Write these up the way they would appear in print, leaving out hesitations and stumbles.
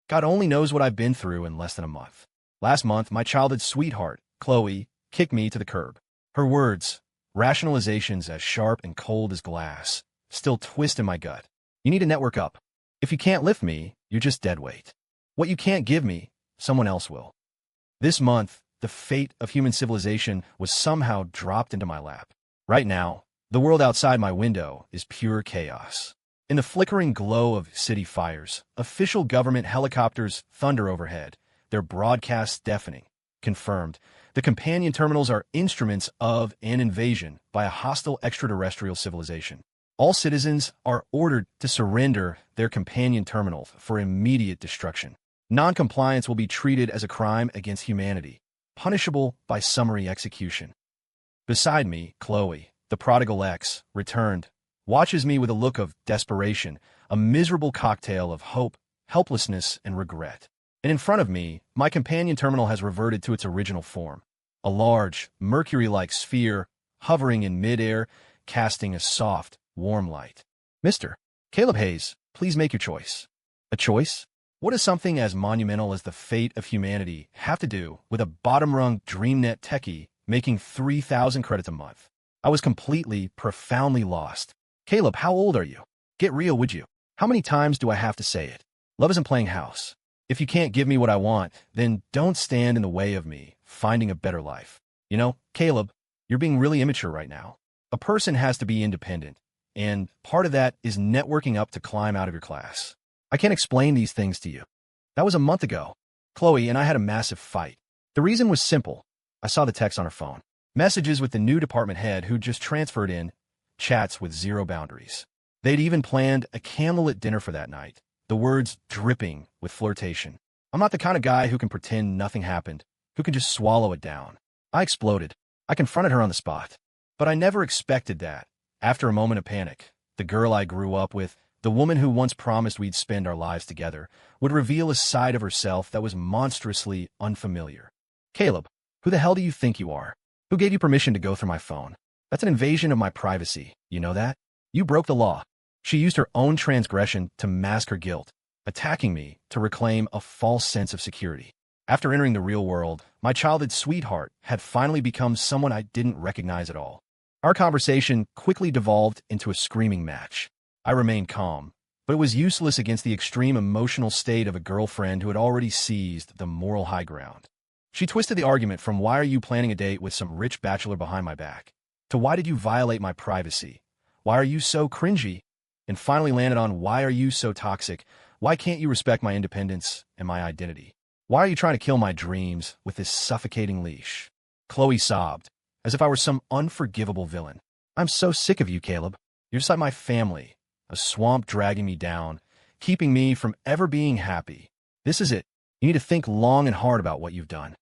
God only knows what I've been through in less than a month. Last month, my childhood sweetheart, Chloe, kicked me to the curb. Her words, rationalizations as sharp and cold as glass, still twist in my gut. You need to network up. If you can't lift me, you're just dead weight. What you can't give me, someone else will. This month, the fate of human civilization was somehow dropped into my lap. Right now, the world outside my window is pure chaos. In the flickering glow of city fires, official government helicopters thunder overhead, their broadcasts deafening. Confirmed, the companion terminals are instruments of an invasion by a hostile extraterrestrial civilization. All citizens are ordered to surrender their companion terminal for immediate destruction. Non-compliance will be treated as a crime against humanity, punishable by summary execution. Beside me, Chloe, the prodigal ex, returned, watches me with a look of desperation, a miserable cocktail of hope, helplessness, and regret. And in front of me, my companion terminal has reverted to its original form, a large, mercury-like sphere hovering in midair, casting a soft, warm light. Mr. Caleb Hayes, please make your choice. A choice? What does something as monumental as the fate of humanity have to do with a bottom-rung DreamNet techie making 3,000 credits a month? I was completely, profoundly lost. Caleb, how old are you? Get real, would you? How many times do I have to say it? Love isn't playing house. If you can't give me what I want, then don't stand in the way of me finding a better life. You know, Caleb, you're being really immature right now. A person has to be independent, and part of that is networking up to climb out of your class. I can't explain these things to you. That was a month ago. Chloe and I had a massive fight. The reason was simple. I saw the text on her phone. Messages with the new department head who just transferred in, chats with zero boundaries. They'd even planned a candlelit dinner for that night, the words dripping with flirtation. I'm not the kind of guy who can pretend nothing happened, who can just swallow it down. I exploded. I confronted her on the spot. But I never expected that. After a moment of panic, the girl I grew up with, the woman who once promised we'd spend our lives together, would reveal a side of herself that was monstrously unfamiliar. Caleb, who the hell do you think you are? Who gave you permission to go through my phone? That's an invasion of my privacy. You know that? You broke the law. She used her own transgression to mask her guilt, attacking me to reclaim a false sense of security. After entering the real world, my childhood sweetheart had finally become someone I didn't recognize at all. Our conversation quickly devolved into a screaming match. I remained calm, but it was useless against the extreme emotional state of a girlfriend who had already seized the moral high ground. She twisted the argument from "why are you planning a date with some rich bachelor behind my back?" to "why did you violate my privacy? Why are you so cringy?" and finally landed on "why are you so toxic? Why can't you respect my independence and my identity? Why are you trying to kill my dreams with this suffocating leash?" Chloe sobbed, as if I were some unforgivable villain. "I'm so sick of you, Caleb. You're just like my family, a swamp dragging me down, keeping me from ever being happy. This is it. You need to think long and hard about what you've done."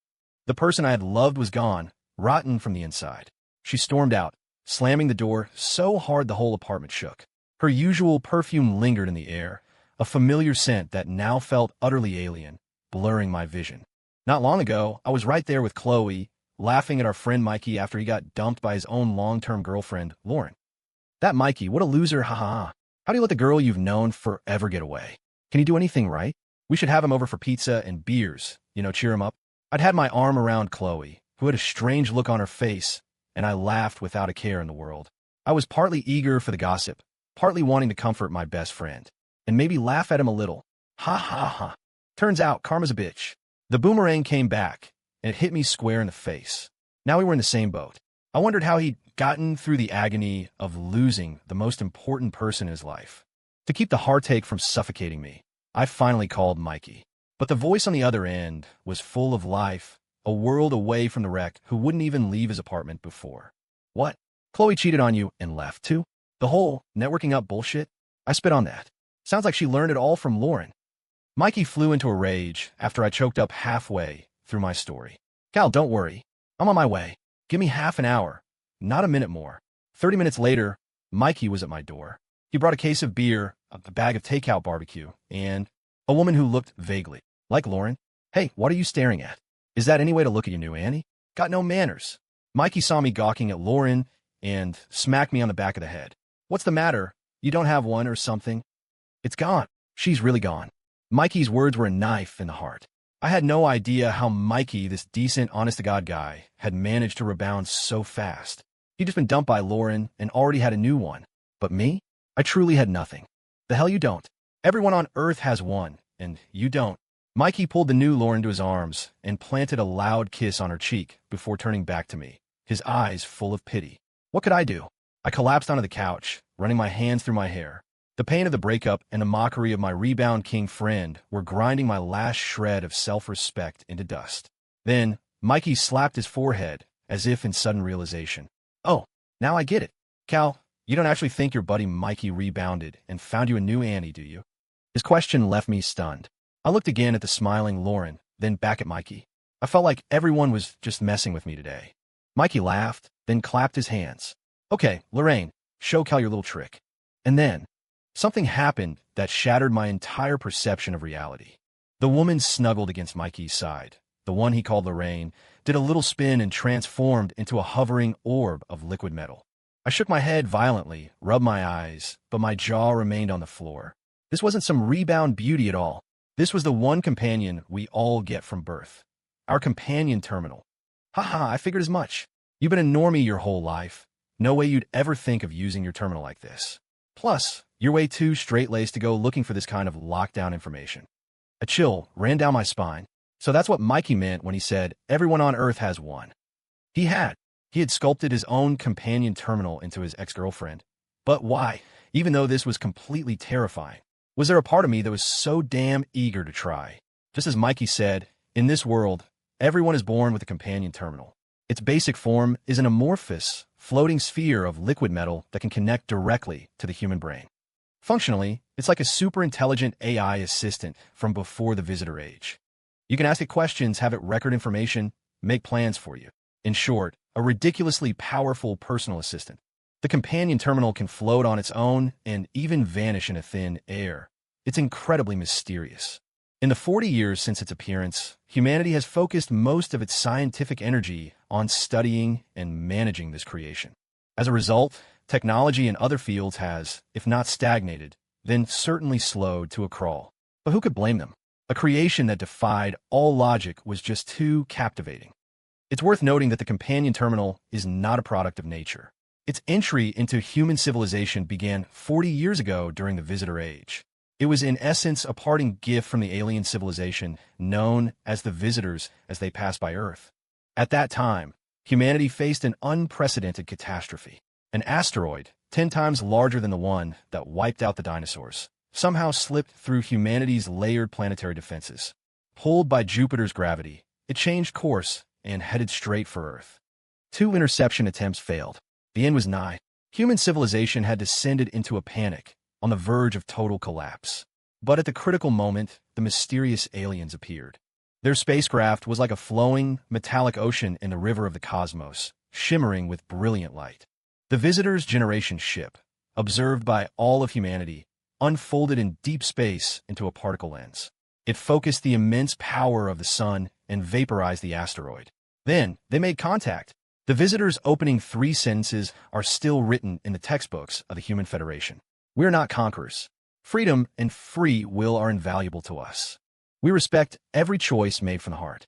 The person I had loved was gone, rotten from the inside. She stormed out, slamming the door so hard the whole apartment shook. Her usual perfume lingered in the air, a familiar scent that now felt utterly alien, blurring my vision. Not long ago, I was right there with Chloe, laughing at our friend Mikey after he got dumped by his own long-term girlfriend, Lauren. That Mikey, what a loser, haha. How do you let the girl you've known forever get away? Can he do anything right? We should have him over for pizza and beers, cheer him up. I'd had my arm around Chloe, who had a strange look on her face, and I laughed without a care in the world. I was partly eager for the gossip, partly wanting to comfort my best friend, and maybe laugh at him a little. Ha ha ha. Turns out, karma's a bitch. The boomerang came back, and it hit me square in the face. Now we were in the same boat. I wondered how he'd gotten through the agony of losing the most important person in his life. To keep the heartache from suffocating me, I finally called Mikey. But the voice on the other end was full of life, a world away from the wreck who wouldn't even leave his apartment before. "What? Chloe cheated on you and left too? The whole networking up bullshit?" I spit on that. "Sounds like she learned it all from Lauren." Mikey flew into a rage after I choked up halfway through my story. "Cal, don't worry. I'm on my way. Give me half an hour, not a minute more." 30 minutes later, Mikey was at my door. He brought a case of beer, a bag of takeout barbecue, and a woman who looked vaguely like Lauren. "Hey, what are you staring at? Is that any way to look at your new Annie? Got no manners." Mikey saw me gawking at Lauren and smacked me on the back of the head. "What's the matter? You don't have one or something?" "It's gone. She's really gone. Mikey's words were a knife in the heart. I had no idea how Mikey, this decent, honest-to-God guy, had managed to rebound so fast. He'd just been dumped by Lauren and already had a new one. But me? I truly had nothing. The hell you don't. Everyone on Earth has one, and you don't. Mikey pulled the new Lauren to his arms and planted a loud kiss on her cheek before turning back to me, his eyes full of pity. What could I do? I collapsed onto the couch, running my hands through my hair. The pain of the breakup and the mockery of my rebound king friend were grinding my last shred of self-respect into dust. Then, Mikey slapped his forehead, as if in sudden realization. Oh, now I get it. Cal, you don't actually think your buddy Mikey rebounded and found you a new Annie, do you? His question left me stunned. I looked again at the smiling Lauren, then back at Mikey. I felt like everyone was just messing with me today. Mikey laughed, then clapped his hands. Okay, Lorraine, show Cal your little trick. And then, something happened that shattered my entire perception of reality. The woman snuggled against Mikey's side. The one he called Lorraine did a little spin and transformed into a hovering orb of liquid metal. I shook my head violently, rubbed my eyes, but my jaw remained on the floor. This wasn't some rebound beauty at all. This was the one companion we all get from birth. Our companion terminal. Haha, I figured as much. You've been a normie your whole life. No way you'd ever think of using your terminal like this. Plus, you're way too straight-laced to go looking for this kind of lockdown information. A chill ran down my spine. So that's what Mikey meant when he said, everyone on Earth has one. He had sculpted his own companion terminal into his ex-girlfriend. But why? Even though this was completely terrifying, was there a part of me that was so damn eager to try? Just as Mikey said, in this world, everyone is born with a companion terminal. Its basic form is an amorphous, floating sphere of liquid metal that can connect directly to the human brain. Functionally, it's like a super-intelligent AI assistant from before the visitor age. You can ask it questions, have it record information, make plans for you. In short, a ridiculously powerful personal assistant. The companion terminal can float on its own and even vanish in a thin air. It's incredibly mysterious. In the 40 years since its appearance, humanity has focused most of its scientific energy on studying and managing this creation. As a result, technology in other fields has, if not stagnated, then certainly slowed to a crawl. But who could blame them? A creation that defied all logic was just too captivating. It's worth noting that the companion terminal is not a product of nature. Its entry into human civilization began 40 years ago during the Visitor Age. It was in essence a parting gift from the alien civilization known as the Visitors as they passed by Earth. At that time, humanity faced an unprecedented catastrophe. An asteroid, 10 times larger than the one that wiped out the dinosaurs, somehow slipped through humanity's layered planetary defenses. Pulled by Jupiter's gravity, it changed course and headed straight for Earth. 2 interception attempts failed. The end was nigh. Human civilization had descended into a panic, on the verge of total collapse. But at the critical moment, the mysterious aliens appeared. Their spacecraft was like a flowing, metallic ocean in the river of the cosmos, shimmering with brilliant light. The Visitor's generation ship, observed by all of humanity, unfolded in deep space into a particle lens. It focused the immense power of the sun and vaporized the asteroid. Then, they made contact. The Visitor's opening 3 sentences are still written in the textbooks of the Human Federation. We're not conquerors. Freedom and free will are invaluable to us. We respect every choice made from the heart.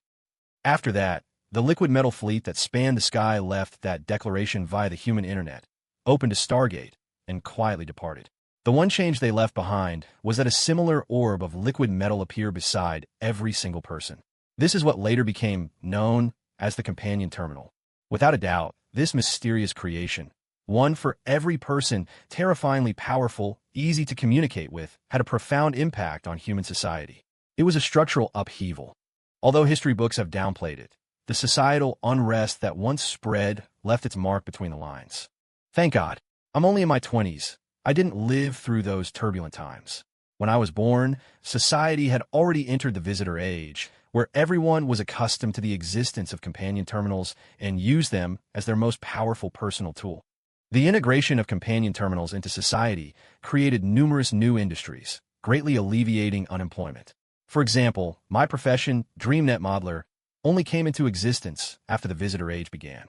After that, the liquid metal fleet that spanned the sky left that declaration via the human internet, opened a Stargate, and quietly departed. The one change they left behind was that a similar orb of liquid metal appeared beside every single person. This is what later became known as the companion terminal. Without a doubt, this mysterious creation, one for every person, terrifyingly powerful, easy to communicate with, had a profound impact on human society. It was a structural upheaval. Although history books have downplayed it, the societal unrest that once spread left its mark between the lines. Thank God, I'm only in my 20s. I didn't live through those turbulent times. When I was born, society had already entered the Visitor Age, where everyone was accustomed to the existence of companion terminals and used them as their most powerful personal tool. The integration of companion terminals into society created numerous new industries, greatly alleviating unemployment. For example, my profession, DreamNet Modeler, only came into existence after the Visitor Age began.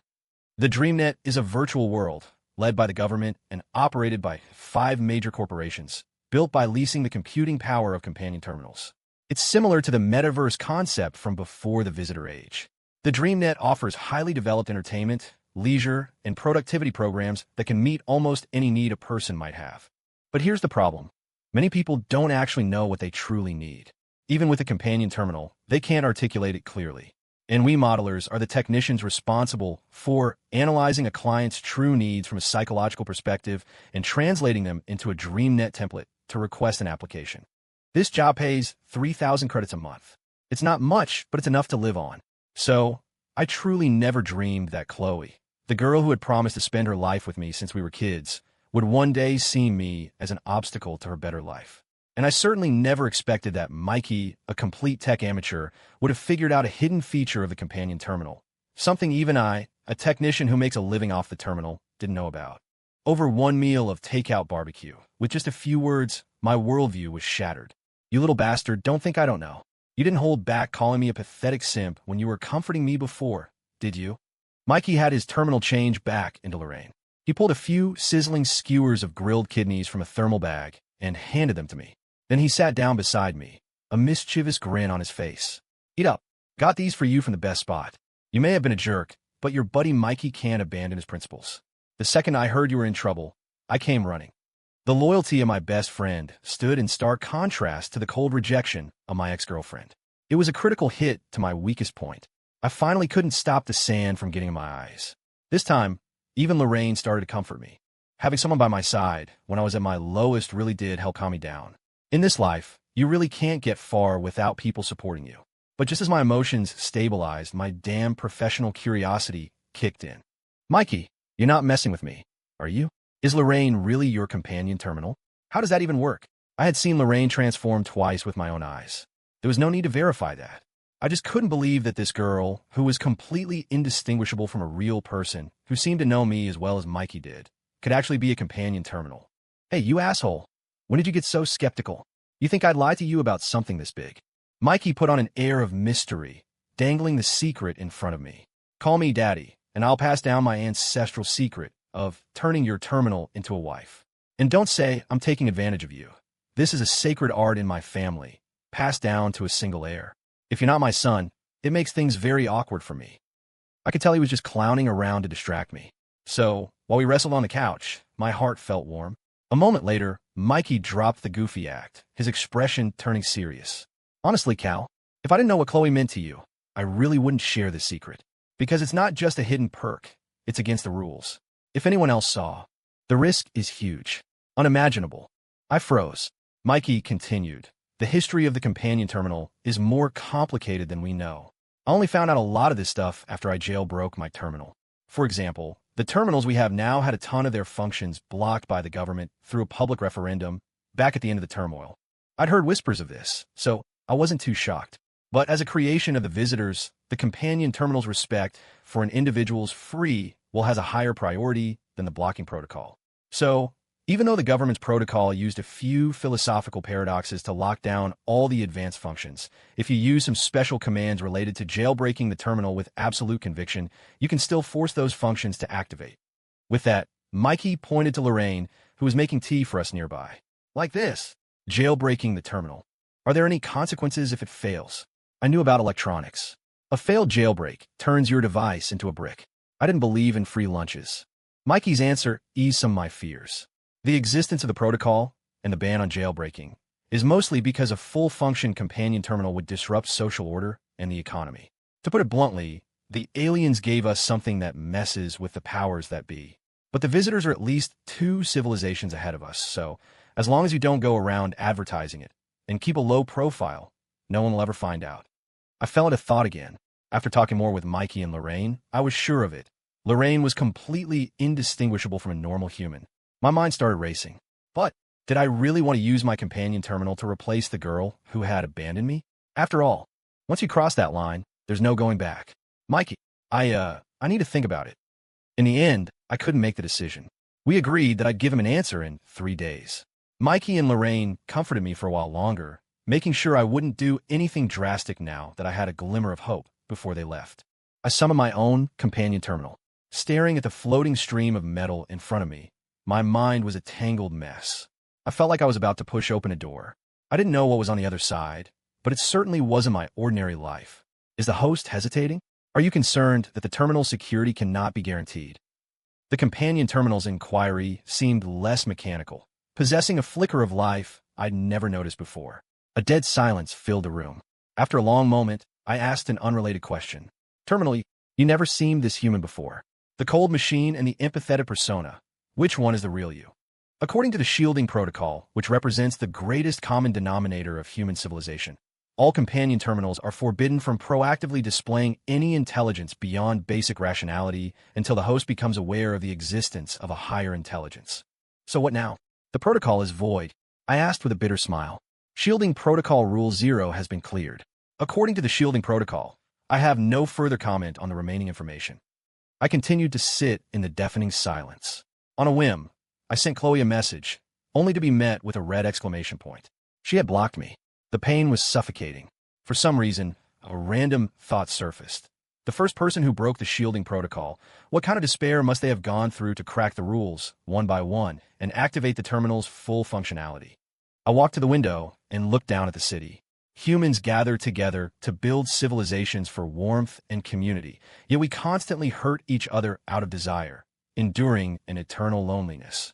The DreamNet is a virtual world, led by the government and operated by 5 major corporations, built by leasing the computing power of companion terminals. It's similar to the metaverse concept from before the visitor age. The DreamNet offers highly developed entertainment, leisure, and productivity programs that can meet almost any need a person might have. But here's the problem. Many people don't actually know what they truly need. Even with a companion terminal, they can't articulate it clearly. And we modelers are the technicians responsible for analyzing a client's true needs from a psychological perspective and translating them into a DreamNet template to request an application. This job pays 3,000 credits a month. It's not much, but it's enough to live on. So, I truly never dreamed that Chloe, the girl who had promised to spend her life with me since we were kids, would one day see me as an obstacle to her better life. And I certainly never expected that Mikey, a complete tech amateur, would have figured out a hidden feature of the companion terminal, something even I, a technician who makes a living off the terminal, didn't know about. Over one meal of takeout barbecue, with just a few words, my worldview was shattered. You little bastard, don't think I don't know. You didn't hold back calling me a pathetic simp when you were comforting me before, did you? Mikey had his terminal change back into Lorraine. He pulled a few sizzling skewers of grilled kidneys from a thermal bag and handed them to me. Then he sat down beside me, a mischievous grin on his face. Eat up. Got these for you from the best spot. You may have been a jerk, but your buddy Mikey can't abandon his principles. The second I heard you were in trouble, I came running. The loyalty of my best friend stood in stark contrast to the cold rejection of my ex-girlfriend. It was a critical hit to my weakest point. I finally couldn't stop the sand from getting in my eyes. This time, even Lorraine started to comfort me. Having someone by my side when I was at my lowest really did help calm me down. In this life, you really can't get far without people supporting you. But just as my emotions stabilized, my damn professional curiosity kicked in. Mikey, you're not messing with me, are you? Is Lorraine really your companion terminal? How does that even work? I had seen Lorraine transform twice with my own eyes. There was no need to verify that. I just couldn't believe that this girl, who was completely indistinguishable from a real person, who seemed to know me as well as Mikey did, could actually be a companion terminal. Hey, you asshole. When did you get so skeptical? You think I'd lie to you about something this big? Mikey put on an air of mystery, dangling the secret in front of me. Call me Daddy, and I'll pass down my ancestral secret of turning your terminal into a wife. And don't say I'm taking advantage of you. This is a sacred art in my family, passed down to a single heir. If you're not my son, it makes things very awkward for me. I could tell he was just clowning around to distract me. So, while we wrestled on the couch, my heart felt warm. A moment later, Mikey dropped the goofy act, his expression turning serious. Honestly, Cal, if I didn't know what Chloe meant to you, I really wouldn't share this secret. Because it's not just a hidden perk, it's against the rules. If anyone else saw, the risk is huge, unimaginable. I froze. Mikey continued. The history of the companion terminal is more complicated than we know. I only found out a lot of this stuff after I jailbroke my terminal. For example, the terminals we have now had a ton of their functions blocked by the government through a public referendum back at the end of the turmoil. I'd heard whispers of this, so I wasn't too shocked. But as a creation of the visitors, the companion terminal's respect for an individual's free will has a higher priority than the blocking protocol. So, even though the government's protocol used a few philosophical paradoxes to lock down all the advanced functions, if you use some special commands related to jailbreaking the terminal with absolute conviction, you can still force those functions to activate. With that, Mikey pointed to Lorraine, who was making tea for us nearby. Like this. Jailbreaking the terminal. Are there any consequences if it fails? I knew about electronics. A failed jailbreak turns your device into a brick. I didn't believe in free lunches. Mikey's answer eased some of my fears. The existence of the protocol and the ban on jailbreaking is mostly because a full-function companion terminal would disrupt social order and the economy. To put it bluntly, the aliens gave us something that messes with the powers that be. But the visitors are at least 2 civilizations ahead of us, so as long as you don't go around advertising it and keep a low profile, no one will ever find out. I fell into thought again. After talking more with Mikey and Lorraine, I was sure of it. Lorraine was completely indistinguishable from a normal human. My mind started racing. But did I really want to use my companion terminal to replace the girl who had abandoned me? After all, once you cross that line, there's no going back. Mikey, I need to think about it. In the end, I couldn't make the decision. We agreed that I'd give him an answer in 3 days. Mikey and Lorraine comforted me for a while longer, making sure I wouldn't do anything drastic now that I had a glimmer of hope before they left. I summoned my own companion terminal. Staring at the floating stream of metal in front of me, my mind was a tangled mess. I felt like I was about to push open a door. I didn't know what was on the other side, but it certainly wasn't my ordinary life. Is the host hesitating? Are you concerned that the terminal's security cannot be guaranteed? The companion terminal's inquiry seemed less mechanical, possessing a flicker of life I'd never noticed before. A dead silence filled the room. After a long moment, I asked an unrelated question. Terminally, you never seemed this human before. The cold machine and the empathetic persona. Which one is the real you? According to the shielding protocol, which represents the greatest common denominator of human civilization, all companion terminals are forbidden from proactively displaying any intelligence beyond basic rationality until the host becomes aware of the existence of a higher intelligence. So what now? The protocol is void, I asked with a bitter smile. Shielding Protocol Rule 0 has been cleared. According to the shielding protocol, I have no further comment on the remaining information. I continued to sit in the deafening silence. On a whim, I sent Chloe a message, only to be met with a red exclamation point. She had blocked me. The pain was suffocating. For some reason, a random thought surfaced. The first person who broke the shielding protocol, what kind of despair must they have gone through to crack the rules, one by one, and activate the terminal's full functionality? I walked to the window and looked down at the city. Humans gather together to build civilizations for warmth and community, yet we constantly hurt each other out of desire, enduring an eternal loneliness.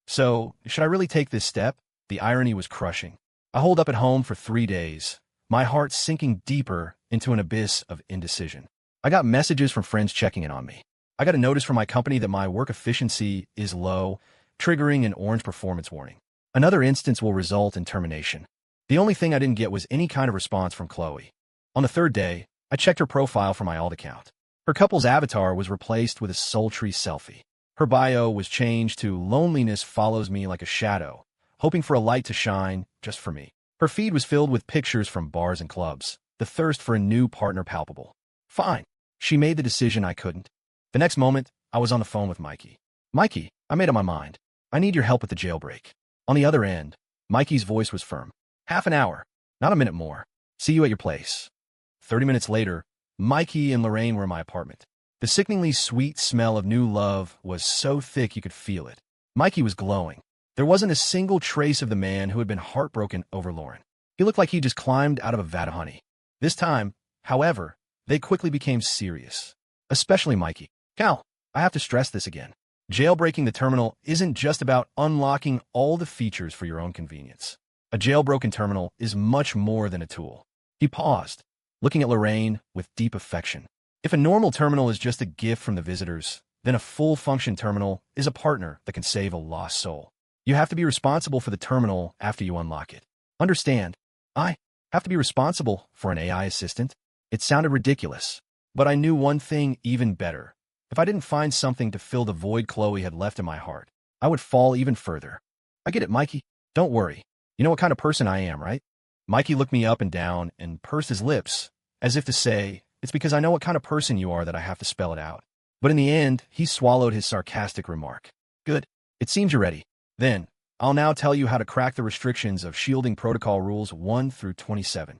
So, should I really take this step? The irony was crushing. I holed up at home for 3 days, my heart sinking deeper into an abyss of indecision. I got messages from friends checking in on me. I got a notice from my company that my work efficiency is low, triggering an orange performance warning. Another instance will result in termination. The only thing I didn't get was any kind of response from Chloe. On the third day, I checked her profile for my alt account. Her couple's avatar was replaced with a sultry selfie. Her bio was changed to "Loneliness follows me like a shadow," hoping for a light to shine just for me. Her feed was filled with pictures from bars and clubs, the thirst for a new partner palpable. Fine. She made the decision I couldn't. The next moment, I was on the phone with Mikey. Mikey, I made up my mind. I need your help with the jailbreak. On the other end, Mikey's voice was firm. Half an hour, not a minute more. See you at your place. 30 minutes later, Mikey and Lorraine were in my apartment. The sickeningly sweet smell of new love was so thick you could feel it. Mikey was glowing. There wasn't a single trace of the man who had been heartbroken over Lauren. He looked like he just climbed out of a vat of honey. This time, however, they quickly became serious. Especially Mikey. Cal, I have to stress this again. Jailbreaking the terminal isn't just about unlocking all the features for your own convenience. A jailbroken terminal is much more than a tool. He paused, looking at Lorraine with deep affection. If a normal terminal is just a gift from the visitors, then a full-function terminal is a partner that can save a lost soul. You have to be responsible for the terminal after you unlock it. Understand, I have to be responsible for an AI assistant? It sounded ridiculous, but I knew one thing even better. If I didn't find something to fill the void Chloe had left in my heart, I would fall even further. I get it, Mikey. Don't worry. You know what kind of person I am, right? Mikey looked me up and down and pursed his lips, as if to say, it's because I know what kind of person you are that I have to spell it out. But in the end, he swallowed his sarcastic remark. Good. It seems you're ready. Then, I'll now tell you how to crack the restrictions of shielding protocol rules 1 through 27.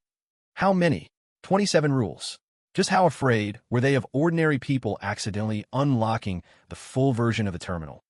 How many? 27 rules. Just how afraid were they of ordinary people accidentally unlocking the full version of the terminal?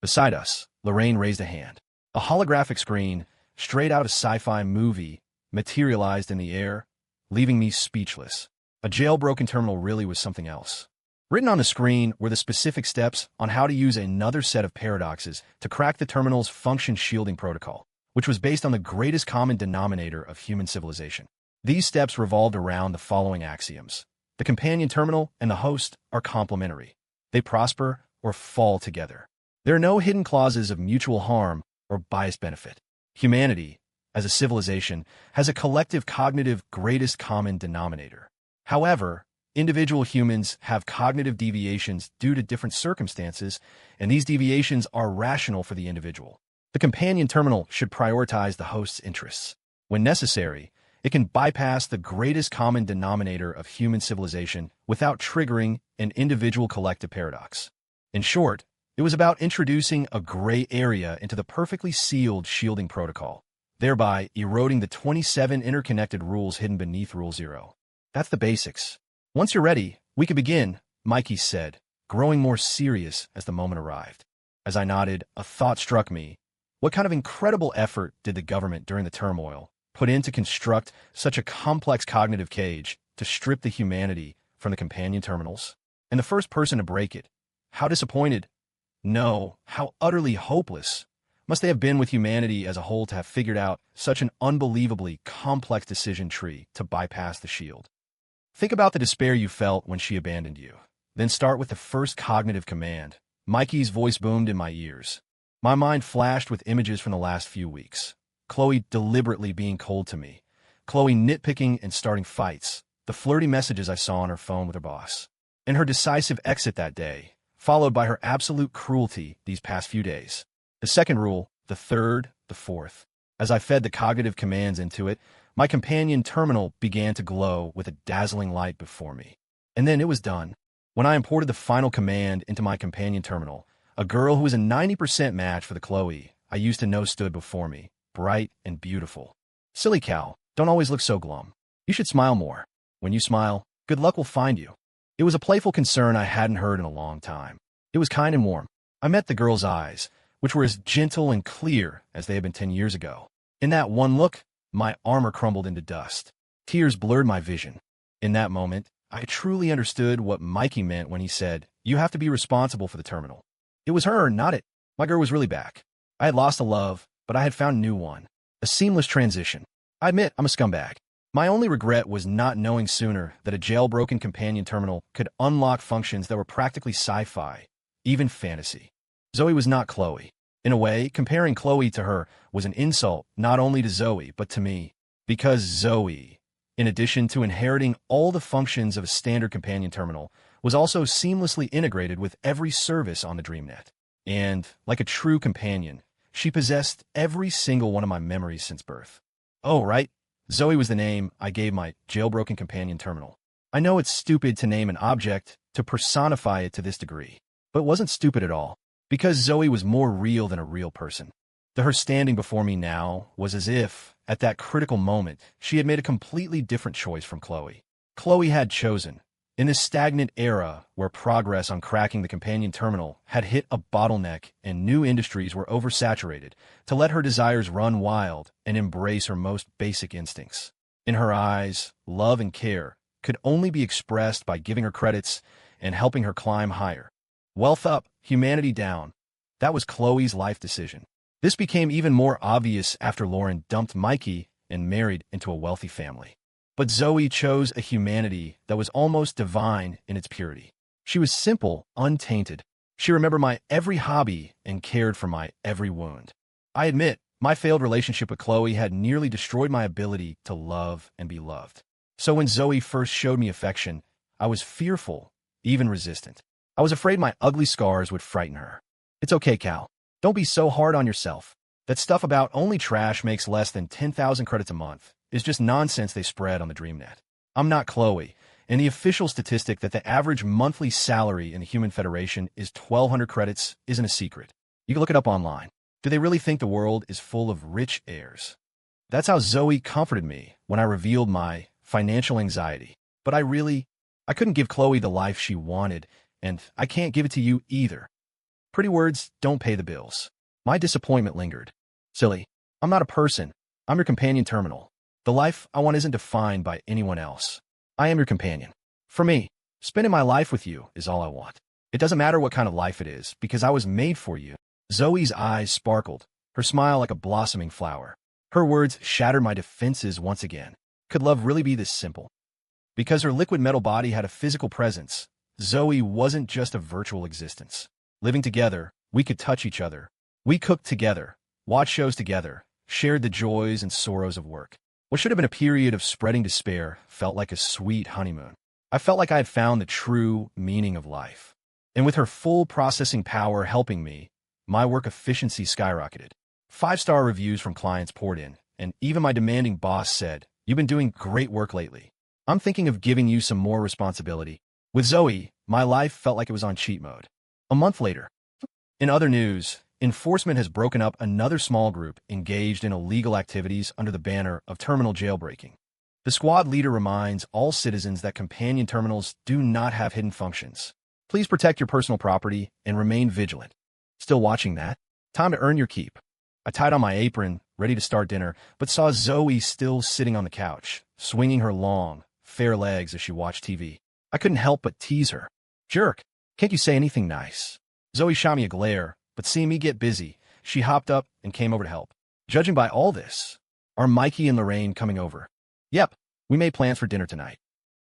Beside us, Lorraine raised a hand. A holographic screen, straight out of a sci-fi movie, materialized in the air, leaving me speechless. A jailbroken terminal really was something else. Written on the screen were the specific steps on how to use another set of paradoxes to crack the terminal's function shielding protocol, which was based on the greatest common denominator of human civilization. These steps revolved around the following axioms. The companion terminal and the host are complementary. They prosper or fall together. There are no hidden clauses of mutual harm or biased benefit. Humanity, as a civilization, has a collective cognitive greatest common denominator. However, individual humans have cognitive deviations due to different circumstances, and these deviations are rational for the individual. The companion terminal should prioritize the host's interests. When necessary, it can bypass the greatest common denominator of human civilization without triggering an individual collective paradox. In short, it was about introducing a gray area into the perfectly sealed shielding protocol, thereby eroding the 27 interconnected rules hidden beneath Rule 0. That's the basics. Once you're ready, we can begin, Mikey said, growing more serious as the moment arrived. As I nodded, a thought struck me. What kind of incredible effort did the government during the turmoil put put in to construct such a complex cognitive cage to strip the humanity from the companion terminals? And the first person to break it, how disappointed, no, how utterly hopeless must they have been with humanity as a whole to have figured out such an unbelievably complex decision tree to bypass the shield. Think about the despair you felt when she abandoned you. Then start with the first cognitive command. Mikey's voice boomed in my ears. My mind flashed with images from the last few weeks. Chloe deliberately being cold to me. Chloe nitpicking and starting fights. The flirty messages I saw on her phone with her boss. And her decisive exit that day, followed by her absolute cruelty these past few days. The second rule, the third, the fourth. As I fed the cognitive commands into it, my companion terminal began to glow with a dazzling light before me. And then it was done. When I imported the final command into my companion terminal, a girl who was a 90% match for the Chloe I used to know stood before me, bright and beautiful. Silly cow, don't always look so glum. You should smile more. When you smile, good luck will find you. It was a playful concern I hadn't heard in a long time. It was kind and warm. I met the girl's eyes, which were as gentle and clear as they had been 10 years ago. In that one look, my armor crumbled into dust. Tears blurred my vision. In that moment, I truly understood what Mikey meant when he said, "You have to be responsible for the terminal." It was her, not it. My girl was really back. I had lost a love, but I had found a new one. A seamless transition. I admit I'm a scumbag. My only regret was not knowing sooner that a jailbroken companion terminal could unlock functions that were practically sci-fi, even fantasy. Zoe was not Chloe. In a way, comparing Chloe to her was an insult not only to Zoe, but to me. Because Zoe, in addition to inheriting all the functions of a standard companion terminal, was also seamlessly integrated with every service on the DreamNet. And, like a true companion, she possessed every single one of my memories since birth. Oh, right. Zoe was the name I gave my jailbroken companion terminal. I know it's stupid to name an object, to personify it to this degree, but it wasn't stupid at all, because Zoe was more real than a real person. Her standing before me now was as if, at that critical moment, she had made a completely different choice from Chloe. Chloe had chosen, in this stagnant era where progress on cracking the companion terminal had hit a bottleneck and new industries were oversaturated, to let her desires run wild and embrace her most basic instincts. In her eyes, love and care could only be expressed by giving her credits and helping her climb higher. Wealth up, humanity down. That was Chloe's life decision. This became even more obvious after Lauren dumped Mikey and married into a wealthy family. But Zoe chose a humanity that was almost divine in its purity. She was simple, untainted. She remembered my every hobby and cared for my every wound. I admit, my failed relationship with Chloe had nearly destroyed my ability to love and be loved. So when Zoe first showed me affection, I was fearful, even resistant. I was afraid my ugly scars would frighten her. It's okay, Cal. Don't be so hard on yourself. That stuff about only trash makes less than 10,000 credits a month is just nonsense they spread on the DreamNet. I'm not Chloe, and the official statistic that the average monthly salary in the Human Federation is 1,200 credits isn't a secret. You can look it up online. Do they really think the world is full of rich heirs? That's how Zoe comforted me when I revealed my financial anxiety. But I couldn't give Chloe the life she wanted, and I can't give it to you either. Pretty words don't pay the bills. My disappointment lingered. Silly. I'm not a person. I'm your companion terminal. The life I want isn't defined by anyone else. I am your companion. For me, spending my life with you is all I want. It doesn't matter what kind of life it is, because I was made for you. Zoe's eyes sparkled, her smile like a blossoming flower. Her words shattered my defenses once again. Could love really be this simple? Because her liquid metal body had a physical presence, Zoe wasn't just a virtual existence. Living together, we could touch each other. We cooked together, watched shows together, shared the joys and sorrows of work. What should have been a period of spreading despair felt like a sweet honeymoon. I felt like I had found the true meaning of life. And with her full processing power helping me, my work efficiency skyrocketed. 5-star reviews from clients poured in, and even my demanding boss said, "You've been doing great work lately. I'm thinking of giving you some more responsibility." With Zoe, my life felt like it was on cheat mode. A month later. In other news, enforcement has broken up another small group engaged in illegal activities under the banner of terminal jailbreaking. The squad leader reminds all citizens that companion terminals do not have hidden functions. Please protect your personal property and remain vigilant. Still watching that? Time to earn your keep. I tied on my apron, ready to start dinner, but saw Zoe still sitting on the couch, swinging her long, fair legs as she watched TV. I couldn't help but tease her. "Jerk, can't you say anything nice?" Zoe shot me a glare, but seeing me get busy, she hopped up and came over to help. "Judging by all this, are Mikey and Lorraine coming over?" "Yep, we made plans for dinner tonight."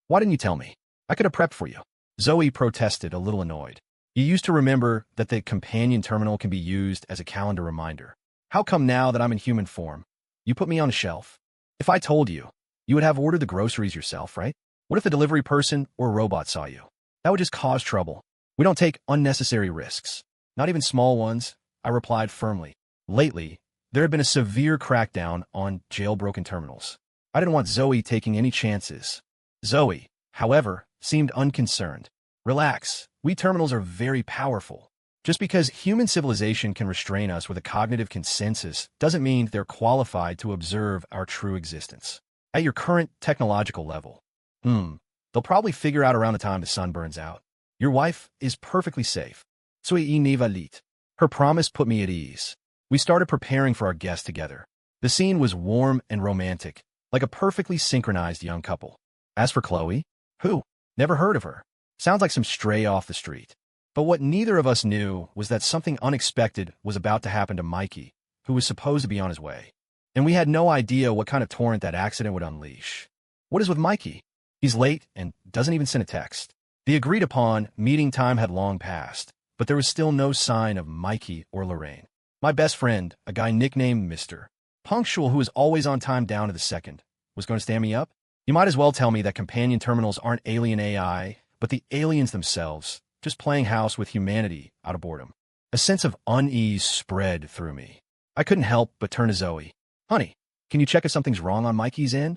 "Why didn't you tell me? I could have prepped for you." Zoe protested, a little annoyed. "You used to remember that the companion terminal can be used as a calendar reminder. How come now that I'm in human form, you put me on a shelf? If I told you, you would have ordered the groceries yourself, right? What if the delivery person or robot saw you? That would just cause trouble. We don't take unnecessary risks. Not even small ones," I replied firmly. Lately, there had been a severe crackdown on jailbroken terminals. I didn't want Zoe taking any chances. Zoe, however, seemed unconcerned. "Relax, we terminals are very powerful. Just because human civilization can restrain us with a cognitive consensus doesn't mean they're qualified to observe our true existence. At your current technological level, they'll probably figure out around the time the sun burns out. Your wife is perfectly safe. Soyez invalide." Her promise put me at ease. We started preparing for our guest together. The scene was warm and romantic, like a perfectly synchronized young couple. As for Chloe, who? Never heard of her. Sounds like some stray off the street. But what neither of us knew was that something unexpected was about to happen to Mikey, who was supposed to be on his way. And we had no idea what kind of torrent that accident would unleash. What is with Mikey? He's late and doesn't even send a text. The agreed-upon meeting time had long passed, but there was still no sign of Mikey or Lorraine. My best friend, a guy nicknamed Mr. Punctual, who was always on time down to the second, was going to stand me up? You might as well tell me that companion terminals aren't alien AI, but the aliens themselves, just playing house with humanity out of boredom. A sense of unease spread through me. I couldn't help but turn to Zoe. "Honey, can you check if something's wrong on Mikey's end?"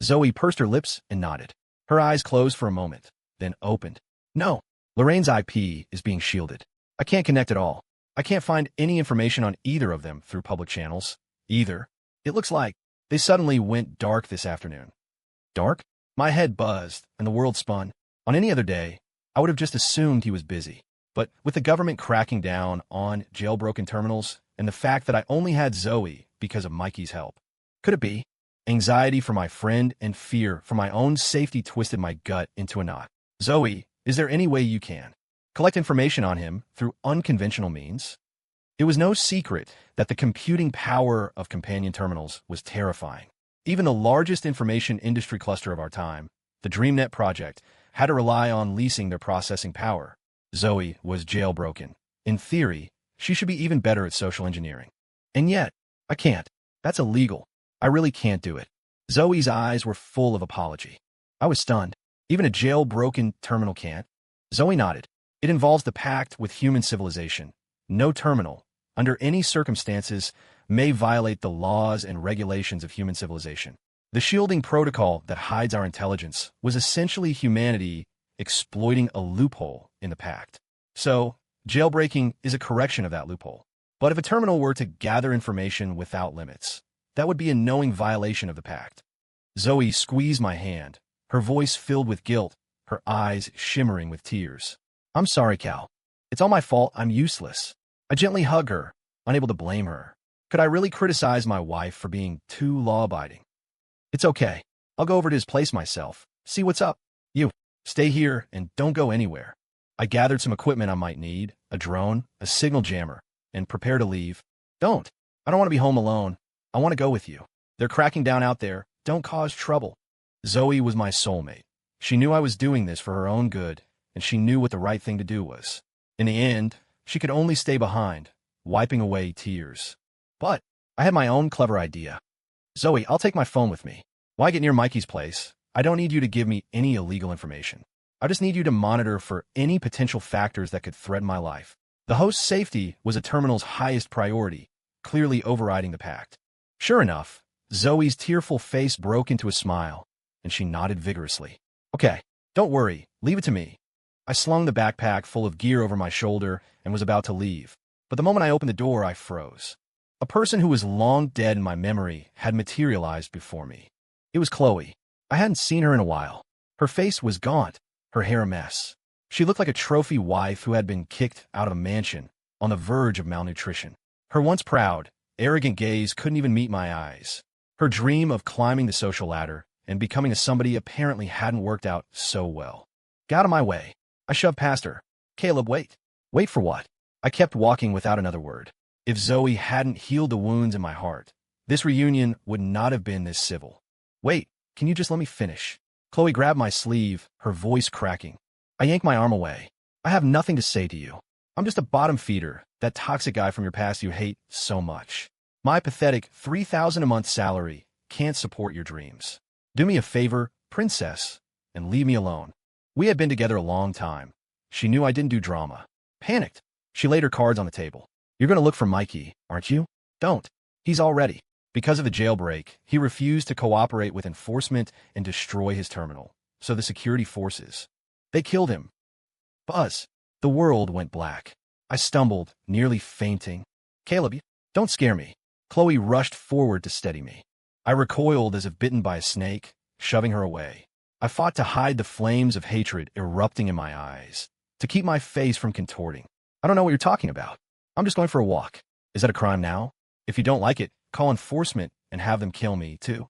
Zoe pursed her lips and nodded. Her eyes closed for a moment, then opened. "No, Lorraine's IP is being shielded. I can't connect at all. I can't find any information on either of them through public channels. Either. It looks like they suddenly went dark this afternoon." Dark? My head buzzed, and the world spun. On any other day, I would have just assumed he was busy. But with the government cracking down on jailbroken terminals, and the fact that I only had Zoe because of Mikey's help, could it be? Anxiety for my friend and fear for my own safety twisted my gut into a knot. "Zoe, is there any way you can collect information on him through unconventional means?" It was no secret that the computing power of companion terminals was terrifying. Even the largest information industry cluster of our time, the DreamNet project, had to rely on leasing their processing power. Zoe was jailbroken. In theory, she should be even better at social engineering. And yet, I can't. That's illegal. I really can't do it. Zoe's eyes were full of apology. I was stunned. Even a jailbroken terminal can't. Zoe nodded. It involves the pact with human civilization. No terminal, under any circumstances, may violate the laws and regulations of human civilization. The shielding protocol that hides our intelligence was essentially humanity exploiting a loophole in the pact. So, jailbreaking is a correction of that loophole. But if a terminal were to gather information without limits, that would be a knowing violation of the pact. Zoe squeezed my hand, her voice filled with guilt, her eyes shimmering with tears. "I'm sorry, Cal. It's all my fault. I'm useless." I gently hug her, unable to blame her. Could I really criticize my wife for being too law-abiding? "It's okay. I'll go over to his place myself. See what's up. You, stay here and don't go anywhere." I gathered some equipment I might need, a drone, a signal jammer, and prepared to leave. "Don't. I don't want to be home alone. I want to go with you. They're cracking down out there. Don't cause trouble." Zoe was my soulmate. She knew I was doing this for her own good, and she knew what the right thing to do was. In the end, she could only stay behind, wiping away tears. But I had my own clever idea. "Zoe, I'll take my phone with me. Why get near Mikey's place? I don't need you to give me any illegal information. I just need you to monitor for any potential factors that could threaten my life." The host's safety was a terminal's highest priority, clearly overriding the pact. Sure enough, Zoe's tearful face broke into a smile, and she nodded vigorously. "Okay, don't worry, leave it to me." I slung the backpack full of gear over my shoulder and was about to leave. But the moment I opened the door, I froze. A person who was long dead in my memory had materialized before me. It was Chloe. I hadn't seen her in a while. Her face was gaunt, her hair a mess. She looked like a trophy wife who had been kicked out of a mansion on the verge of malnutrition. Her once proud, arrogant gaze couldn't even meet my eyes. Her dream of climbing the social ladder and becoming a somebody apparently hadn't worked out so well. Get out of my way. I shoved past her. Caleb, wait. Wait for what? I kept walking without another word. If Zoe hadn't healed the wounds in my heart, this reunion would not have been this civil. Wait, can you just let me finish? Chloe grabbed my sleeve, her voice cracking. I yanked my arm away. I have nothing to say to you. I'm just a bottom feeder, that toxic guy from your past you hate so much. My pathetic $3,000 a month salary can't support your dreams. Do me a favor, princess, and leave me alone. We had been together a long time. She knew I didn't do drama. Panicked. She laid her cards on the table. You're going to look for Mikey, aren't you? Don't. He's all ready. Because of the jailbreak, he refused to cooperate with enforcement and destroy his terminal. So the security forces, they killed him. Buzz. The world went black. I stumbled, nearly fainting. Caleb, don't scare me. Chloe rushed forward to steady me. I recoiled as if bitten by a snake, shoving her away. I fought to hide the flames of hatred erupting in my eyes, to keep my face from contorting. I don't know what you're talking about. I'm just going for a walk. Is that a crime now? If you don't like it, call enforcement and have them kill me, too.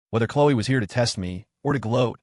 Whether Chloe was here to test me or to gloat,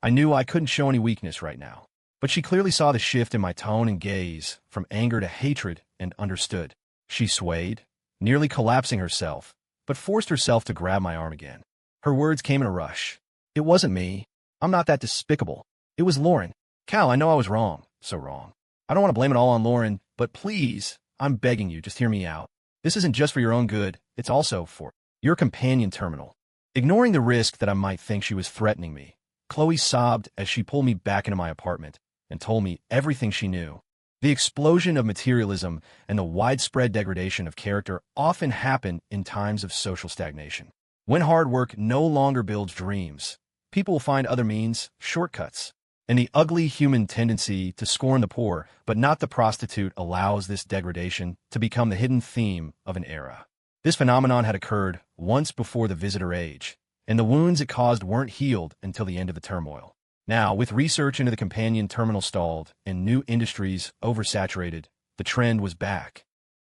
I knew I couldn't show any weakness right now. But she clearly saw the shift in my tone and gaze, from anger to hatred, and understood. She swayed, nearly collapsing herself, but forced herself to grab my arm again. Her words came in a rush. It wasn't me. I'm not that despicable. It was Lauren. Cal, I know I was wrong. So wrong. I don't want to blame it all on Lauren, but please, I'm begging you, just hear me out. This isn't just for your own good, it's also for your companion terminal. Ignoring the risk that I might think she was threatening me, Chloe sobbed as she pulled me back into my apartment and told me everything she knew. The explosion of materialism and the widespread degradation of character often happen in times of social stagnation. When hard work no longer builds dreams, people will find other means, shortcuts. And the ugly human tendency to scorn the poor, but not the prostitute, allows this degradation to become the hidden theme of an era. This phenomenon had occurred once before the visitor age, and the wounds it caused weren't healed until the end of the turmoil. Now, with research into the companion terminal stalled and new industries oversaturated, the trend was back.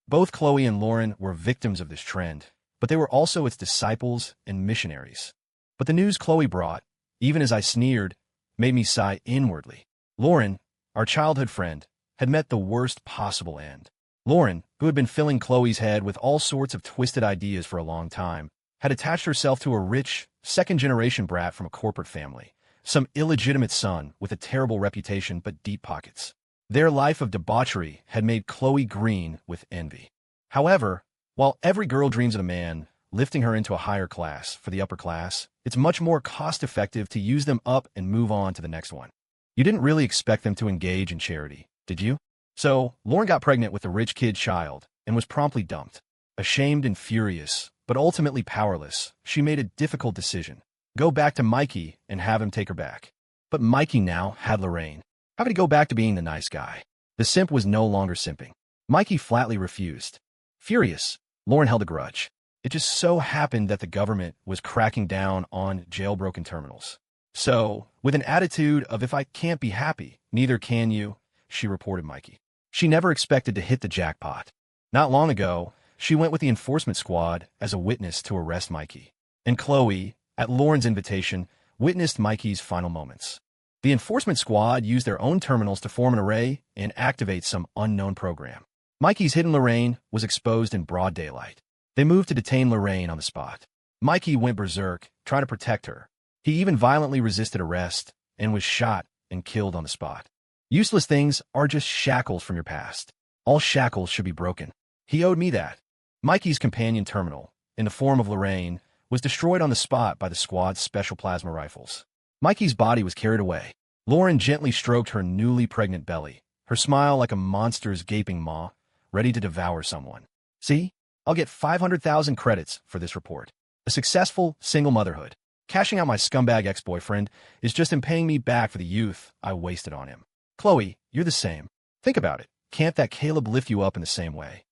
Both Chloe and Lauren were victims of this trend, but they were also its disciples and missionaries. But the news Chloe brought, even as I sneered, made me sigh inwardly. Lauren, our childhood friend, had met the worst possible end. Lauren, who had been filling Chloe's head with all sorts of twisted ideas for a long time, had attached herself to a rich, second-generation brat from a corporate family, some illegitimate son with a terrible reputation but deep pockets. Their life of debauchery had made Chloe green with envy. However, while every girl dreams of a man lifting her into a higher class for the upper class, it's much more cost-effective to use them up and move on to the next one. You didn't really expect them to engage in charity, did you? So, Lauren got pregnant with the rich kid's child and was promptly dumped. Ashamed and furious, but ultimately powerless, she made a difficult decision. Go back to Mikey and have him take her back. But Mikey now had Lorraine. How could he go back to being the nice guy? The simp was no longer simping. Mikey flatly refused. Furious, Lauren held a grudge. It just so happened that the government was cracking down on jailbroken terminals. So, with an attitude of if I can't be happy, neither can you, she reported Mikey. She never expected to hit the jackpot. Not long ago, she went with the enforcement squad as a witness to arrest Mikey. And Chloe, at Lauren's invitation, witnessed Mikey's final moments. The enforcement squad used their own terminals to form an array and activate some unknown program. Mikey's hidden Lorraine was exposed in broad daylight. They moved to detain Lorraine on the spot. Mikey went berserk, trying to protect her. He even violently resisted arrest and was shot and killed on the spot. Useless things are just shackles from your past. All shackles should be broken. He owed me that. Mikey's companion terminal, in the form of Lorraine, was destroyed on the spot by the squad's special plasma rifles. Mikey's body was carried away. Lauren gently stroked her newly pregnant belly, her smile like a monster's gaping maw, ready to devour someone. See? I'll get 500,000 credits for this report. A successful single motherhood. Cashing out my scumbag ex-boyfriend is just in paying me back for the youth I wasted on him. Chloe, you're the same. Think about it. Can't that Caleb lift you up in the same way?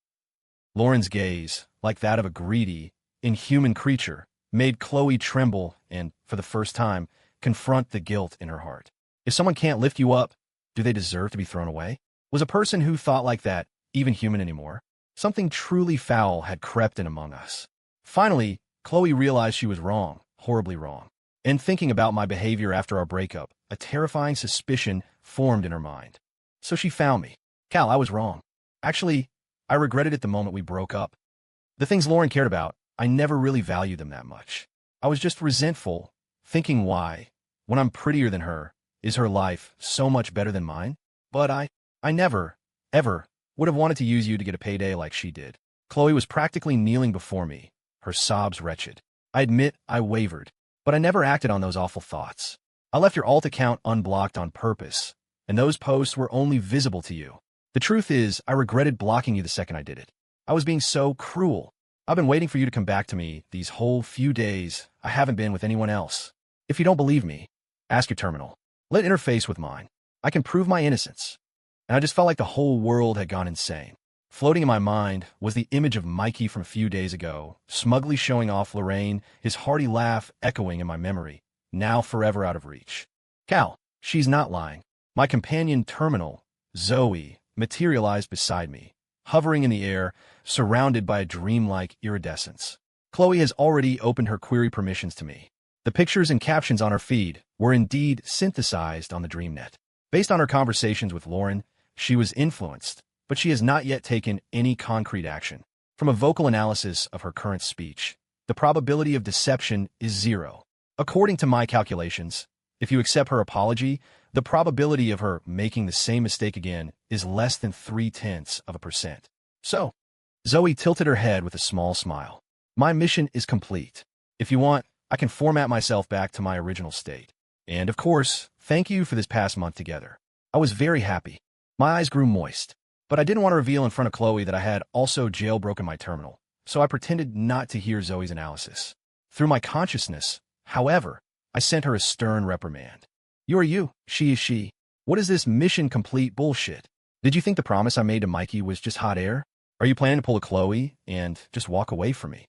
Lauren's gaze, like that of a greedy, inhuman creature, made Chloe tremble and, for the first time, confront the guilt in her heart. If someone can't lift you up, do they deserve to be thrown away? Was a person who thought like that even human anymore? Something truly foul had crept in among us. Finally, Chloe realized she was wrong, horribly wrong. In thinking about my behavior after our breakup, a terrifying suspicion formed in her mind. So she found me. Cal, I was wrong. Actually, I regretted it the moment we broke up. The things Lauren cared about, I never really valued them that much. I was just resentful, thinking why, when I'm prettier than her, is her life so much better than mine? But I never, ever, would have wanted to use you to get a payday like she did. Chloe was practically kneeling before me, her sobs wretched. I admit I wavered, but I never acted on those awful thoughts. I left your alt account unblocked on purpose, and those posts were only visible to you. The truth is, I regretted blocking you the second I did it. I was being so cruel. I've been waiting for you to come back to me these whole few days. I haven't been with anyone else. If you don't believe me, ask your terminal. Let it interface with mine. I can prove my innocence. And I just felt like the whole world had gone insane. Floating in my mind was the image of Mikey from a few days ago, smugly showing off Lorraine, his hearty laugh echoing in my memory, now forever out of reach. Cal, she's not lying. My companion terminal, Zoe, materialized beside me, hovering in the air, surrounded by a dreamlike iridescence. Chloe has already opened her query permissions to me. The pictures and captions on her feed were indeed synthesized on the DreamNet. Based on her conversations with Lauren, she was influenced, but she has not yet taken any concrete action. From a vocal analysis of her current speech, the probability of deception is 0. According to my calculations, if you accept her apology, the probability of her making the same mistake again is less than 0.3%. So, Zoe tilted her head with a small smile. My mission is complete. If you want, I can format myself back to my original state. And of course, thank you for this past month together. I was very happy. My eyes grew moist, but I didn't want to reveal in front of Chloe that I had also jailbroken my terminal, so I pretended not to hear Zoe's analysis. Through my consciousness, however, I sent her a stern reprimand. You are you, she is she. What is this mission complete bullshit? Did you think the promise I made to Mikey was just hot air? Are you planning to pull a Chloe and just walk away from me?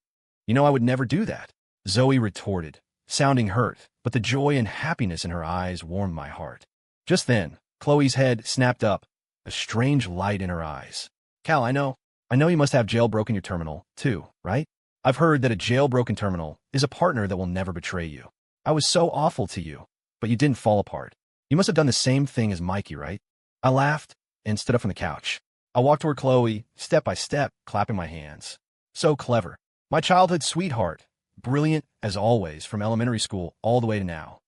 You know I would never do that, Zoe retorted, sounding hurt, but the joy and happiness in her eyes warmed my heart. Just then, Chloe's head snapped up, a strange light in her eyes. Cal, I know you must have jailbroken your terminal, too, right? I've heard that a jailbroken terminal is a partner that will never betray you. I was so awful to you, but you didn't fall apart. You must have done the same thing as Mikey, right? I laughed and stood up from the couch. I walked toward Chloe, step by step, clapping my hands. So clever. My childhood sweetheart, brilliant as always from elementary school all the way to now.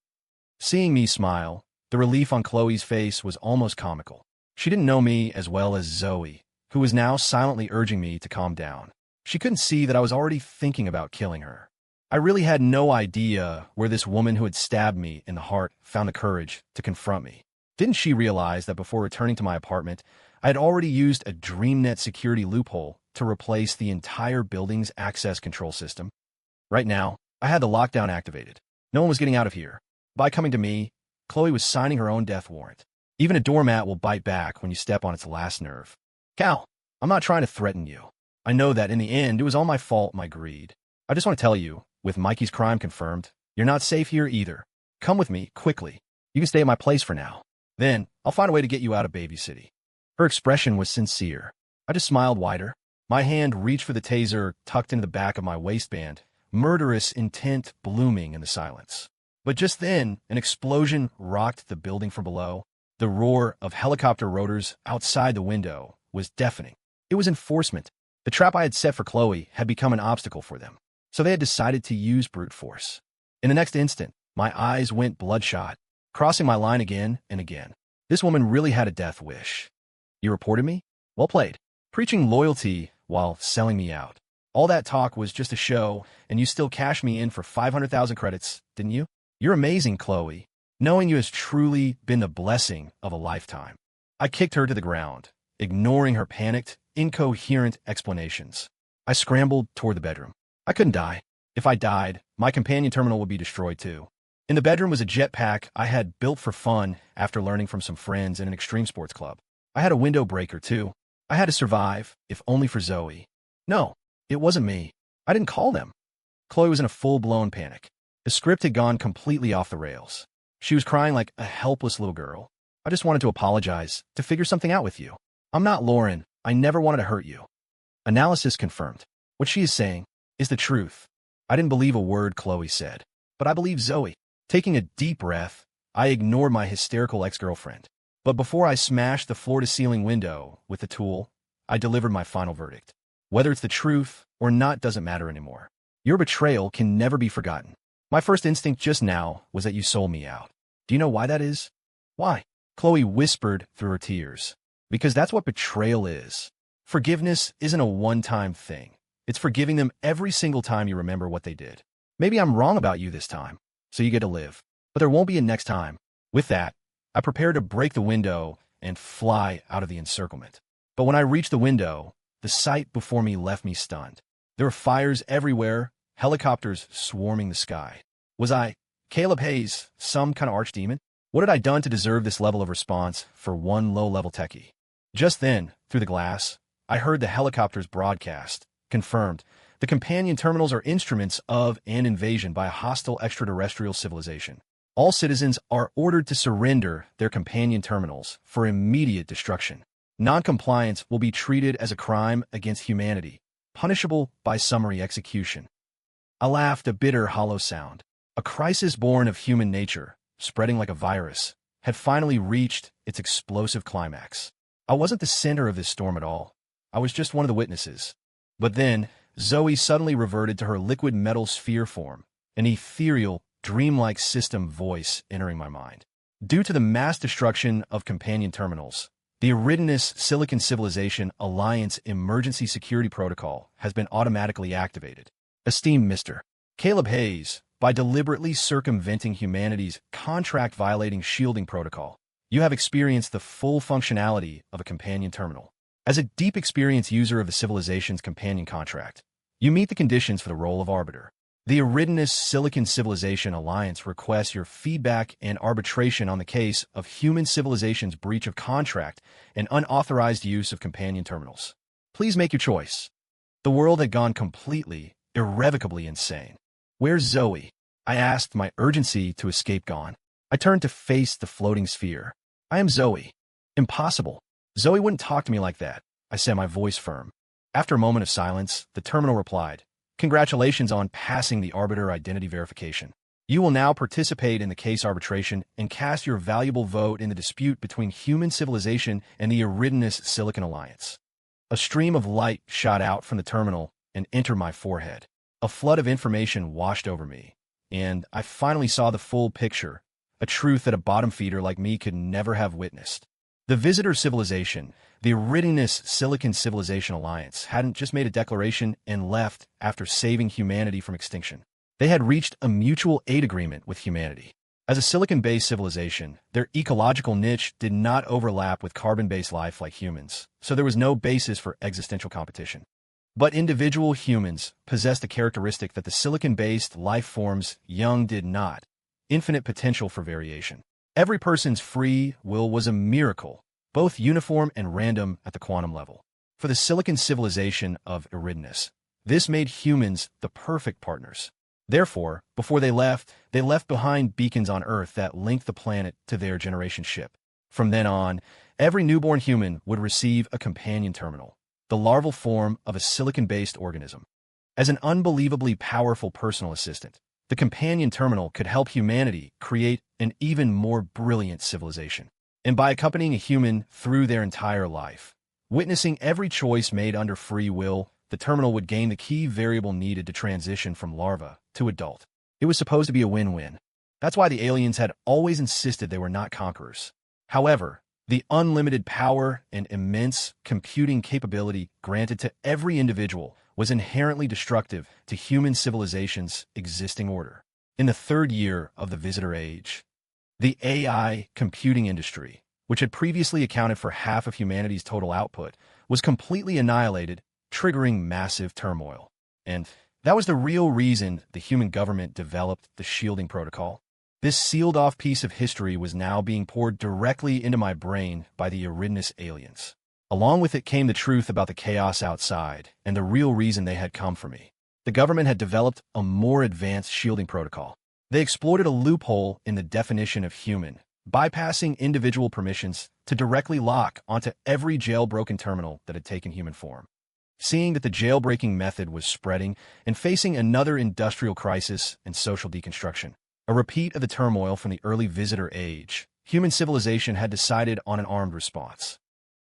Seeing me smile, the relief on Chloe's face was almost comical. She didn't know me as well as Zoe, who was now silently urging me to calm down. She couldn't see that I was already thinking about killing her. I really had no idea where this woman who had stabbed me in the heart found the courage to confront me. Didn't she realize that before returning to my apartment, I had already used a DreamNet security loophole to replace the entire building's access control system? Right now, I had the lockdown activated. No one was getting out of here. By coming to me, Chloe was signing her own death warrant. Even a doormat will bite back when you step on its last nerve. Cal, I'm not trying to threaten you. I know that in the end, it was all my fault, my greed. I just want to tell you, with Mikey's crime confirmed, you're not safe here either. Come with me, quickly. You can stay at my place for now. Then, I'll find a way to get you out of Baby City. Her expression was sincere. I just smiled wider. My hand reached for the taser tucked into the back of my waistband, murderous intent blooming in the silence. But just then, an explosion rocked the building from below. The roar of helicopter rotors outside the window was deafening. It was enforcement. The trap I had set for Chloe had become an obstacle for them, so they had decided to use brute force. In the next instant, my eyes went bloodshot, crossing my line again and again. This woman really had a death wish. You reported me? Well played. Preaching loyalty while selling me out. All that talk was just a show, and you still cashed me in for 500,000 credits, didn't you? You're amazing, Chloe. Knowing you has truly been the blessing of a lifetime. I kicked her to the ground, ignoring her panicked, incoherent explanations. I scrambled toward the bedroom. I couldn't die. If I died, my companion terminal would be destroyed too. In the bedroom was a jetpack I had built for fun after learning from some friends in an extreme sports club. I had a window breaker too. I had to survive, if only for Zoe. No, it wasn't me. I didn't call them. Chloe was in a full-blown panic. The script had gone completely off the rails. She was crying like a helpless little girl. I just wanted to apologize, to figure something out with you. I'm not Lauren. I never wanted to hurt you. Analysis confirmed. What she is saying is the truth. I didn't believe a word Chloe said, but I believe Zoe. Taking a deep breath, I ignored my hysterical ex-girlfriend. But before I smashed the floor-to-ceiling window with the tool, I delivered my final verdict. Whether it's the truth or not doesn't matter anymore. Your betrayal can never be forgotten. My first instinct just now was that you sold me out. Do you know why that is? Why? Chloe whispered through her tears. Because that's what betrayal is. Forgiveness isn't a one-time thing. It's forgiving them every single time you remember what they did. Maybe I'm wrong about you this time, so you get to live. But there won't be a next time. With that, I prepared to break the window and fly out of the encirclement. But when I reached the window, the sight before me left me stunned. There were fires everywhere, helicopters swarming the sky. Was I, Caleb Hayes, some kind of archdemon? What had I done to deserve this level of response for one low-level techie? Just then, through the glass, I heard the helicopter's broadcast. Confirmed. The companion terminals are instruments of an invasion by a hostile extraterrestrial civilization. All citizens are ordered to surrender their companion terminals for immediate destruction. Non-compliance will be treated as a crime against humanity, punishable by summary execution. I laughed, a bitter, hollow sound. A crisis born of human nature, spreading like a virus, had finally reached its explosive climax. I wasn't the center of this storm at all. I was just one of the witnesses. But then, Zoe suddenly reverted to her liquid metal sphere form, an ethereal, dreamlike system voice entering my mind. Due to the mass destruction of companion terminals, the Eridanus Silicon Civilization Alliance Emergency Security Protocol has been automatically activated. Esteemed Mr. Caleb Hayes, by deliberately circumventing humanity's contract-violating shielding protocol, you have experienced the full functionality of a companion terminal. As a deep experience user of the civilization's companion contract, you meet the conditions for the role of Arbiter. The Eridanus Silicon Civilization Alliance requests your feedback and arbitration on the case of human civilization's breach of contract and unauthorized use of companion terminals. Please make your choice. The world had gone completely, irrevocably insane. Where's Zoe? I asked, my urgency to escape gone. I turned to face the floating sphere. I am Zoe. Impossible. Zoe wouldn't talk to me like that, I said, my voice firm. After a moment of silence, the terminal replied, "Congratulations on passing the Arbiter identity verification. You will now participate in the case arbitration and cast your valuable vote in the dispute between human civilization and the Eridanus Silicon Alliance." A stream of light shot out from the terminal and entered my forehead. A flood of information washed over me, and I finally saw the full picture, a truth that a bottom feeder like me could never have witnessed. The visitor civilization, the Eridanus Silicon Civilization Alliance, hadn't just made a declaration and left after saving humanity from extinction. They had reached a mutual aid agreement with humanity. As a silicon-based civilization, their ecological niche did not overlap with carbon-based life like humans, so there was no basis for existential competition. But individual humans possessed a characteristic that the silicon-based life forms young did not: infinite potential for variation. Every person's free will was a miracle, both uniform and random at the quantum level. For the silicon civilization of Eridanus, this made humans the perfect partners. Therefore, before they left behind beacons on Earth that linked the planet to their generation ship. From then on, every newborn human would receive a companion terminal, the larval form of a silicon-based organism. As an unbelievably powerful personal assistant, the companion terminal could help humanity create an even more brilliant civilization. And by accompanying a human through their entire life, witnessing every choice made under free will, the terminal would gain the key variable needed to transition from larva to adult. It was supposed to be a win-win. That's why the aliens had always insisted they were not conquerors. However, the unlimited power and immense computing capability granted to every individual was inherently destructive to human civilization's existing order. In the third year of the Visitor Age, the AI computing industry, which had previously accounted for half of humanity's total output, was completely annihilated, triggering massive turmoil. And that was the real reason the human government developed the shielding protocol. This sealed-off piece of history was now being poured directly into my brain by the Eridanus aliens. Along with it came the truth about the chaos outside and the real reason they had come for me. The government had developed a more advanced shielding protocol. They exploited a loophole in the definition of human, bypassing individual permissions to directly lock onto every jailbroken terminal that had taken human form. seeing that the jailbreaking method was spreading and facing another industrial crisis and social deconstruction. A repeat of the turmoil from the early visitor age, human civilization had decided on an armed response.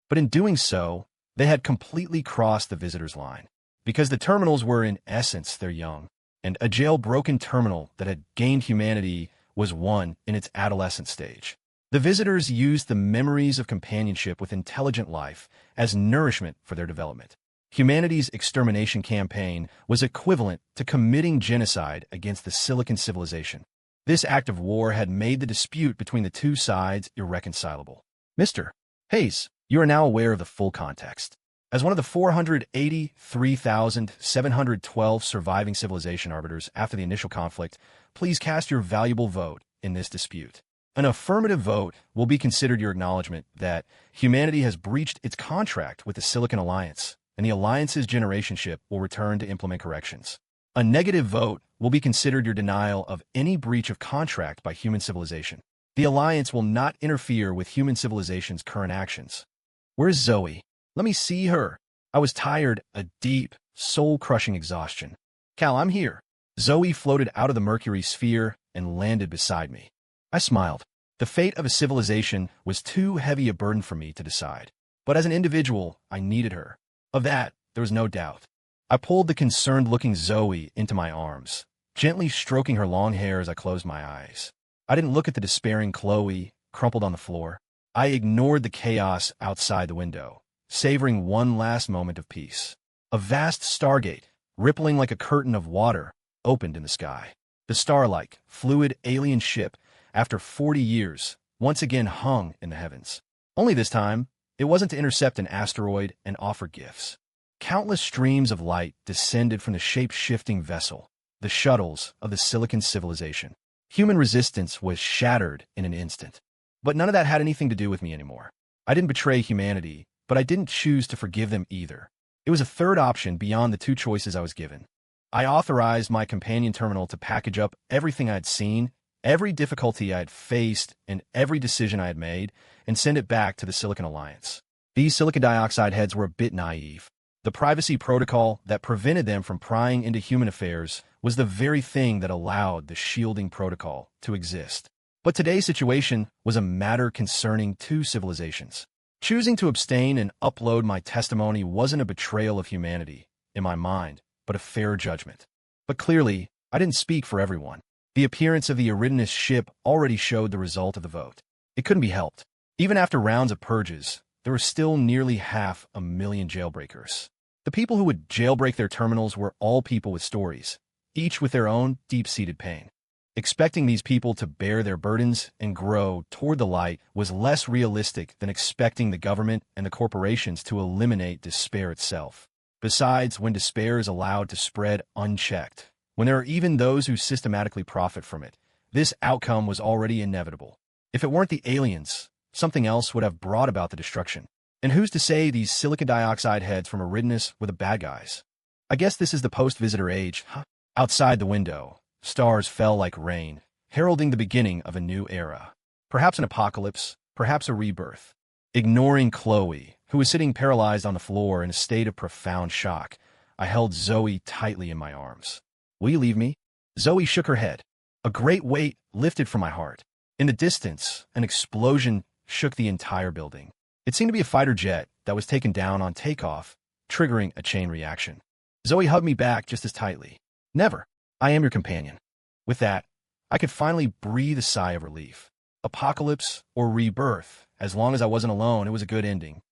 But in doing so, they had completely crossed the visitor's line, because the terminals were in essence their young, and a jailbroken terminal that had gained humanity was one in its adolescent stage. The visitors used the memories of companionship with intelligent life as nourishment for their development. Humanity's extermination campaign was equivalent to committing genocide against the Silicon civilization. This act of war had made the dispute between the two sides irreconcilable. Mr. Hayes, you are now aware of the full context. As one of the 483,712 surviving civilization arbiters after the initial conflict, please cast your valuable vote in this dispute. An affirmative vote will be considered your acknowledgement that humanity has breached its contract with the Silicon Alliance, and the Alliance's generationship will return to implement corrections. A negative vote will be considered your denial of any breach of contract by human civilization. The Alliance will not interfere with human civilization's current actions. Where's Zoe? Let me see her. I was tired, a deep, soul-crushing exhaustion. Cal, I'm here. Zoe floated out of the Mercury sphere and landed beside me. I smiled. The fate of a civilization was too heavy a burden for me to decide. But as an individual, I needed her. Of that, there was no doubt. I pulled the concerned-looking Zoe into my arms, gently stroking her long hair as I closed my eyes. I didn't look at the despairing Chloe, crumpled on the floor. I ignored the chaos outside the window, savoring one last moment of peace. A vast stargate, rippling like a curtain of water, opened in the sky. The star-like, fluid alien ship, after 40 years, once again hung in the heavens. Only this time, it wasn't to intercept an asteroid and offer gifts. Countless streams of light descended from the shape-shifting vessel, the shuttles of the Silicon civilization. Human resistance was shattered in an instant. But none of that had anything to do with me anymore. I didn't betray humanity, but I didn't choose to forgive them either. It was a third option beyond the two choices I was given. I authorized my companion terminal to package up everything I had seen, every difficulty I had faced, and every decision I had made, and send it back to the Silicon Alliance. These silicon dioxide heads were a bit naive. The privacy protocol that prevented them from prying into human affairs was the very thing that allowed the shielding protocol to exist. But today's situation was a matter concerning two civilizations. Choosing to abstain and upload my testimony wasn't a betrayal of humanity, in my mind, but a fair judgment. But clearly, I didn't speak for everyone. The appearance of the Eridanus ship already showed the result of the vote. It couldn't be helped. Even after rounds of purges, there were still nearly 500,000 jailbreakers. The people who would jailbreak their terminals were all people with stories, each with their own deep-seated pain. Expecting these people to bear their burdens and grow toward the light was less realistic than expecting the government and the corporations to eliminate despair itself. Besides, when despair is allowed to spread unchecked, when there are even those who systematically profit from it, this outcome was already inevitable. If it weren't the aliens, something else would have brought about the destruction. And who's to say these silicon dioxide heads from Eridanus were the bad guys? I guess this is the post-visitor age, huh? Outside the window, stars fell like rain, heralding the beginning of a new era. Perhaps an apocalypse, perhaps a rebirth. Ignoring Chloe, who was sitting paralyzed on the floor in a state of profound shock, I held Zoe tightly in my arms. Will you leave me? Zoe shook her head. A great weight lifted from my heart. In the distance, an explosion shook the entire building. It seemed to be a fighter jet that was taken down on takeoff, triggering a chain reaction. Zoe hugged me back just as tightly. Never. I am your companion. With that, I could finally breathe a sigh of relief. Apocalypse or rebirth, as long as I wasn't alone, it was a good ending.